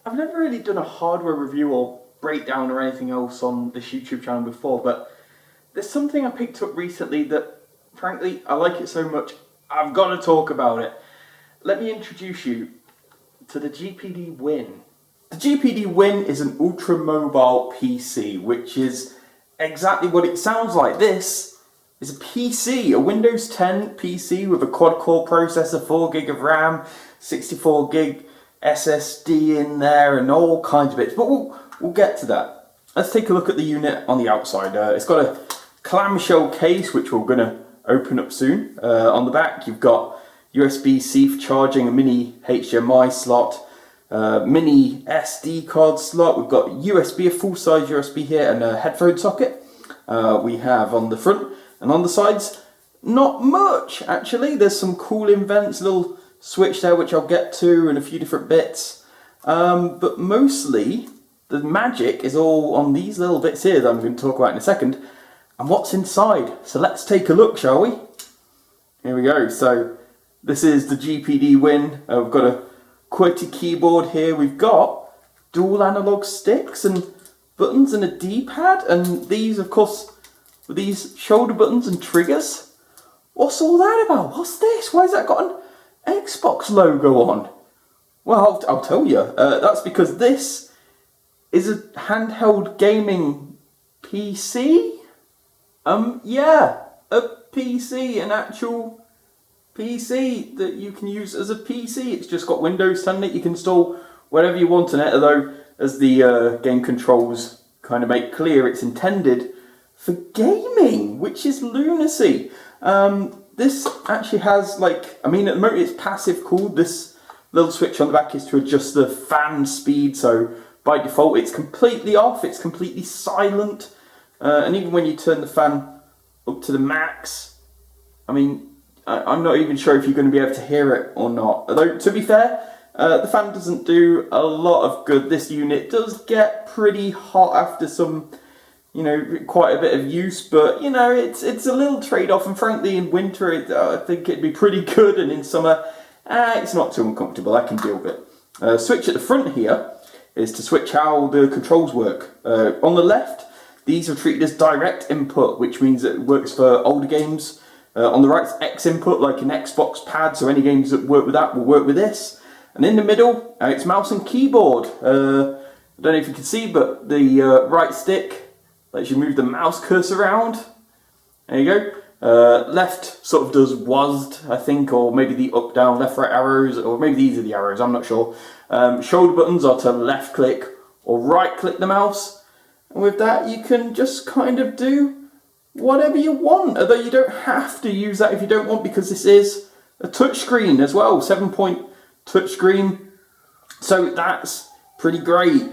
I've never really done a hardware review or breakdown or anything else on this YouTube channel before, but there's something I picked up recently that, frankly, I like it so much, I've got to talk about it. Let me introduce you to the GPD Win. The GPD Win is an ultra-mobile PC, which is exactly what it sounds like. This is a PC, a Windows 10 PC with a quad-core processor, 4 gig of RAM, 64 gig SSD in there, and all kinds of bits. But we'll get to that. Let's take a look at the unit on the outside. It's got a clamshell case, which we're going to open up soon. On the back, you've got USB-C for charging, a mini HDMI slot, mini SD card slot. We've got USB, a full-size USB here, and a headphone socket. We have on the front and on the sides, not much actually. There's some cooling vents, a little switch there which I'll get to, and a few different bits. But mostly the magic is all on these little bits here that I'm going to talk about in a second, and what's inside. So let's take a look, shall we? Here we go. So this is the GPD Win. We've got a QWERTY keyboard here. We've got dual analog sticks and buttons and a D-pad, and these, of course, with these shoulder buttons and triggers. What's all that about? What's this? Why has that got an Xbox logo on? Well, I'll tell you. That's because this is a handheld gaming PC. Yeah, a PC, an actual PC that you can use as a PC. It's just got Windows 10 in it. You can install whatever you want in it, although as the game controls kind of make clear, it's intended for gaming, which is lunacy. This actually has, like, I mean, at the moment it's passive cooled. This little switch on the back is to adjust the fan speed, so by default it's completely off, it's completely silent. And even when you turn the fan up to the max, I mean, I'm not even sure if you're going to be able to hear it or not. Although, to be fair, the fan doesn't do a lot of good. This unit does get pretty hot after some, quite a bit of use, but, it's a little trade-off, and frankly, in winter, I think it'd be pretty good, and in summer, it's not too uncomfortable. I can deal with it. Switch at the front here is to switch how the controls work. On the left, these are treated as direct input, which means that it works for older games. On the right, X input, like an Xbox pad, so any games that work with that will work with this. And in the middle, it's mouse and keyboard. I don't know if you can see, but the right stick lets you move the mouse cursor around. There you go. Left sort of does WASD, I think, or maybe the up, down, left, right arrows, or maybe these are the arrows, I'm not sure. Shoulder buttons are to left click or right click the mouse. And with that, you can just kind of do whatever you want, although you don't have to use that if you don't want, because this is a touchscreen as well, 7-point touchscreen, so that's pretty great.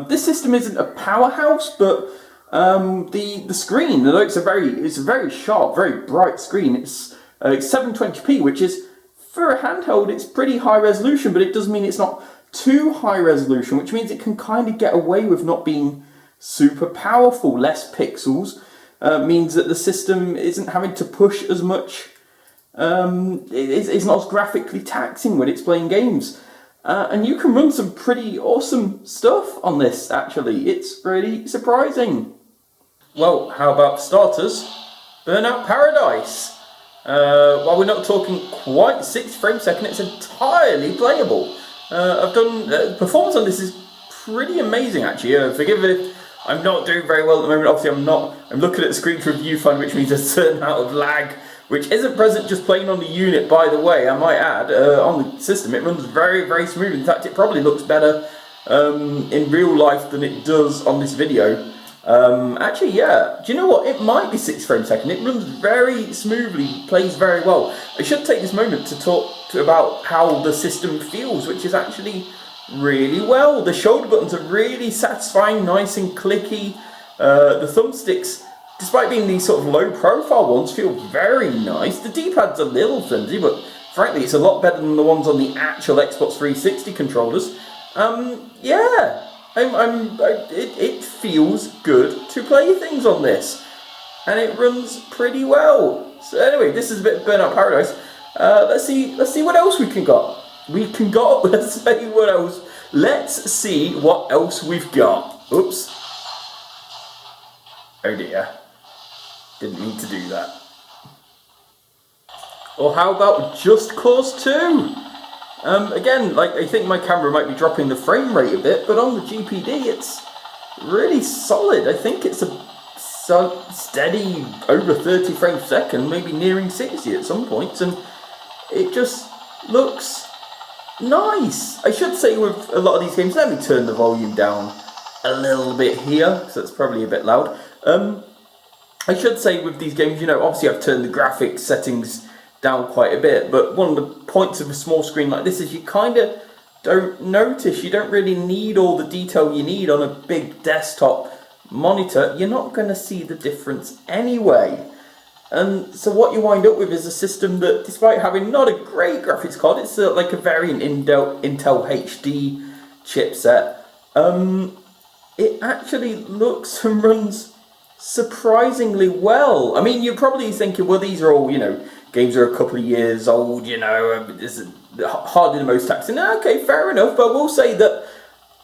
This system isn't a powerhouse, but the screen, although it's a very sharp, very bright screen, it's 720p, which is, for a handheld, it's pretty high resolution, but it does mean it's not too high resolution, which means it can kind of get away with not being super powerful. Less pixels means that the system isn't having to push as much. It's not as graphically taxing when it's playing games. And you can run some pretty awesome stuff on this, actually. It's really surprising. Well, how about starters? Burnout Paradise. While we're not talking quite 60 frames a second, it's entirely playable. I've done performance on this is pretty amazing, actually. Forgive me if I'm not doing very well at the moment. Obviously, I'm looking at the screen through viewfinder, which means a certain amount of lag, which isn't present just playing on the unit, by the way, I might add. On the system, it runs very, very smooth. In fact, it probably looks better in real life than it does on this video. Actually, yeah, do you know what? It might be 6 frames a second. It runs very smoothly, plays very well. I should take this moment to talk about how the system feels, which is actually really well. The shoulder buttons are really satisfying, nice and clicky. The thumbsticks, despite being these sort of low profile ones, feel very nice. The D-pad's a little flimsy, but frankly it's a lot better than the ones on the actual Xbox 360 controllers. Yeah, it feels good to play things on this, and it runs pretty well. So anyway, this is a bit of Burnout Paradise. Let's see what else we can got. Let's see what else let's see what else we've got. Oops. Oh dear. Didn't mean to do that. Or how about Just Cause 2? Again, like, I think my camera might be dropping the frame rate a bit, but on the GPD it's really solid. I think it's a steady over 30 frames per second, maybe nearing 60 at some points, and it just looks nice. I should say with a lot of these games, let me turn the volume down a little bit here, because it's probably a bit loud. I should say with these games, you know, obviously I've turned the graphics settings down quite a bit, but one of the points of a small screen like this is you kind of don't notice, you don't really need all the detail you need on a big desktop monitor. You're not going to see the difference anyway. And so what you wind up with is a system that, despite having not a great graphics card, it's like a variant Intel HD chipset, it actually looks and runs surprisingly well. I mean, you're probably thinking, well, these are all, you know, games are a couple of years old, you know, this is hardly the most taxing. Okay, fair enough, but I will say that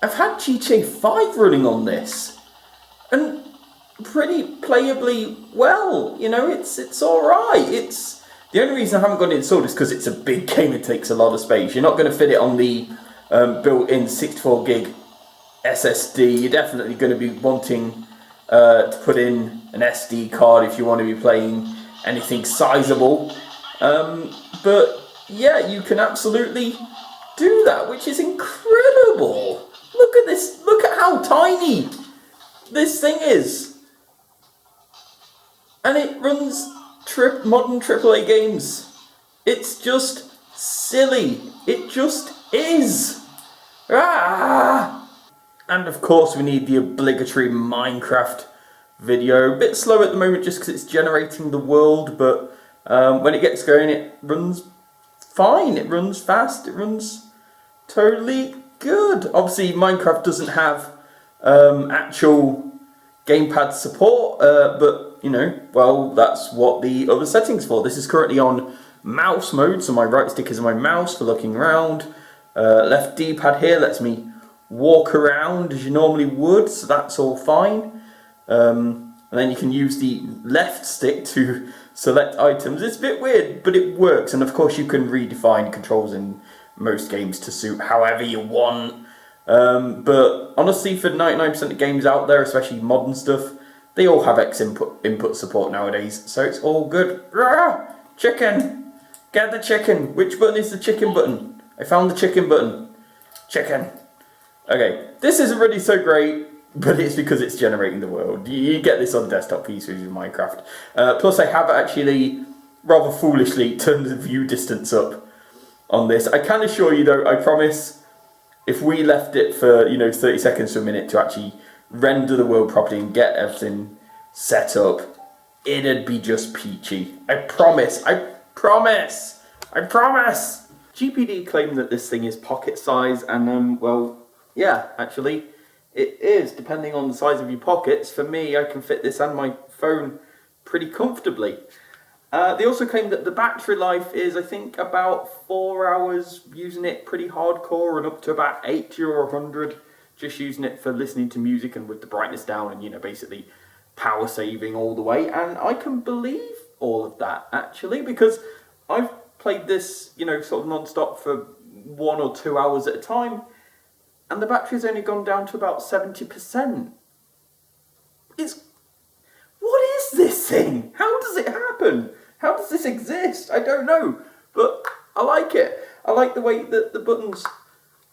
I've had GTA 5 running on this, and pretty playably well, you know, it's alright. It's the only reason I haven't got it installed is because it's a big game, it takes a lot of space. You're not going to fit it on the built-in 64 gig SSD. You're definitely going to be wanting to put in an SD card if you want to be playing anything sizable. But yeah, you can absolutely do that, which is incredible. Look at this, look at how tiny this thing is. And it runs modern AAA games. It's just silly. It just is. And of course we need the obligatory Minecraft video. A bit slow at the moment just because it's generating the world, but when it gets going it runs fine. It runs fast. It runs totally good. Obviously Minecraft doesn't have actual gamepad support, but you know, well, that's what the other settings for. This is currently on mouse mode, so my right stick is my mouse for looking around. Left D-pad here lets me walk around as you normally would, so that's all fine. And then you can use the left stick to select items. It's a bit weird, but it works. And of course you can redefine controls in most games to suit however you want. But honestly, for 99% of games out there, especially modern stuff, they all have X input support nowadays, so it's all good. Rah! Chicken! Get the chicken! Which button is the chicken button? I found the chicken button. Chicken. Okay, this isn't really so great, but it's because it's generating the world. You get this on desktop PCs with Minecraft. Plus I have actually, rather foolishly, turned the view distance up on this. I can assure you though, I promise, if we left it for, you know, 30 seconds to a minute to actually render the world properly and get everything set up, it'd be just peachy. I promise. I promise. I promise. GPD claim that this thing is pocket size, and well, yeah, actually, it is, depending on the size of your pockets. For me, I can fit this and my phone pretty comfortably. They also claim that the battery life is, I think, about 4 hours using it pretty hardcore, and up to about 80 or 100 just using it for listening to music and with the brightness down and, you know, basically power saving all the way. And I can believe all of that, actually, because I've played this, you know, sort of non-stop for 1 or 2 hours at a time, and the battery's only gone down to about 70%. What is this thing? How does it happen? How does this exist? I don't know, but I like it. I like the way that the buttons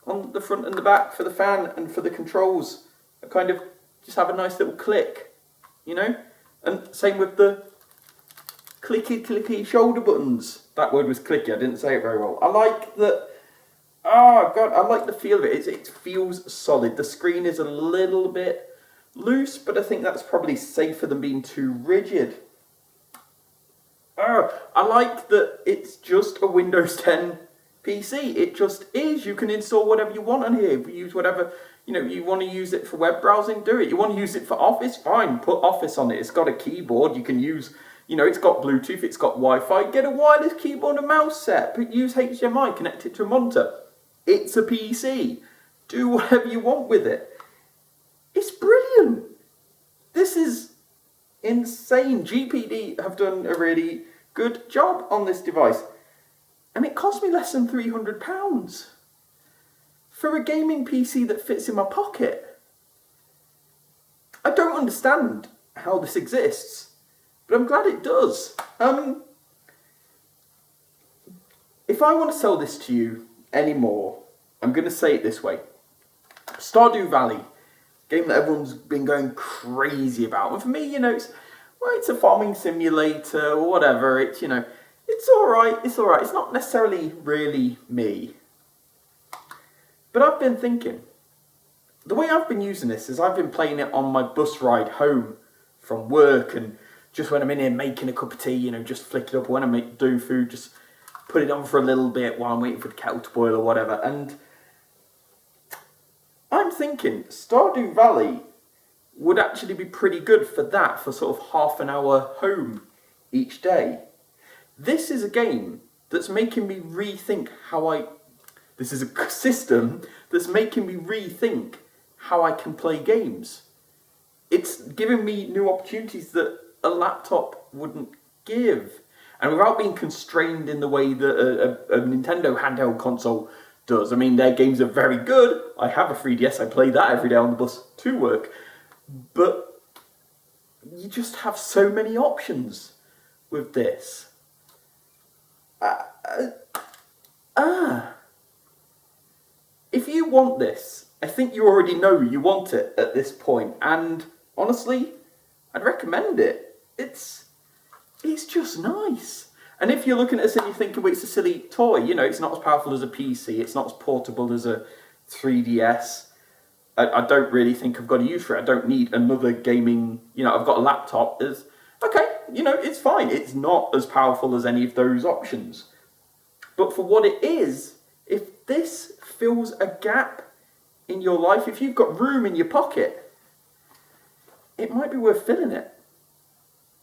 on the front and the back for the fan and for the controls kind of just have a nice little click, you know? And same with the clicky shoulder buttons. That word was clicky, I didn't say it very well. I like that, oh god, I like the feel of it. It feels solid. The screen is a little bit loose, but I think that's probably safer than being too rigid. I like that it's just a Windows 10 PC. It just is. You can install whatever you want on here. Use whatever, you know, you want to use it for web browsing, do it. You want to use it for Office, fine, put Office on it. It's got a keyboard. You can use, you know, it's got Bluetooth, it's got Wi-Fi. Get a wireless keyboard and mouse set. Use HDMI, connect it to a monitor. It's a PC. do whatever you want with it. It's brilliant. This is insane. GPD have done a really good job on this device. And it cost me less than £300 for a gaming PC that fits in my pocket. I don't understand how this exists, but I'm glad it does. If I want to sell this to you anymore, I'm going to say it this way. Stardew Valley, game that everyone's been going crazy about. And for me, it's a farming simulator or whatever. It's alright. It's alright. It's not necessarily really me. But I've been thinking, the way I've been using this is I've been playing it on my bus ride home from work, and just when I'm in here making a cup of tea, just flick it up. When I'm doing food, just put it on for a little bit while I'm waiting for the kettle to boil or whatever. And I'm thinking Stardew Valley would actually be pretty good for that, for sort of half an hour home each day. This is a game that's making me rethink this is a system that's making me rethink how I can play games. It's giving me new opportunities that a laptop wouldn't give. And without being constrained in the way that a Nintendo handheld console does. I mean, their games are very good. I have a 3DS, I play that every day on the bus to work. But you just have so many options with this. If you want this, I think you already know you want it at this point. And honestly, I'd recommend it. It's just nice. And if you're looking at this and you're thinking, well, it's a silly toy, it's not as powerful as a PC, it's not as portable as a 3DS, I don't really think I've got a use for it. I don't need another gaming, I've got a laptop. It's fine. It's not as powerful as any of those options. But for what it is, if this fills a gap in your life, if you've got room in your pocket, it might be worth filling it.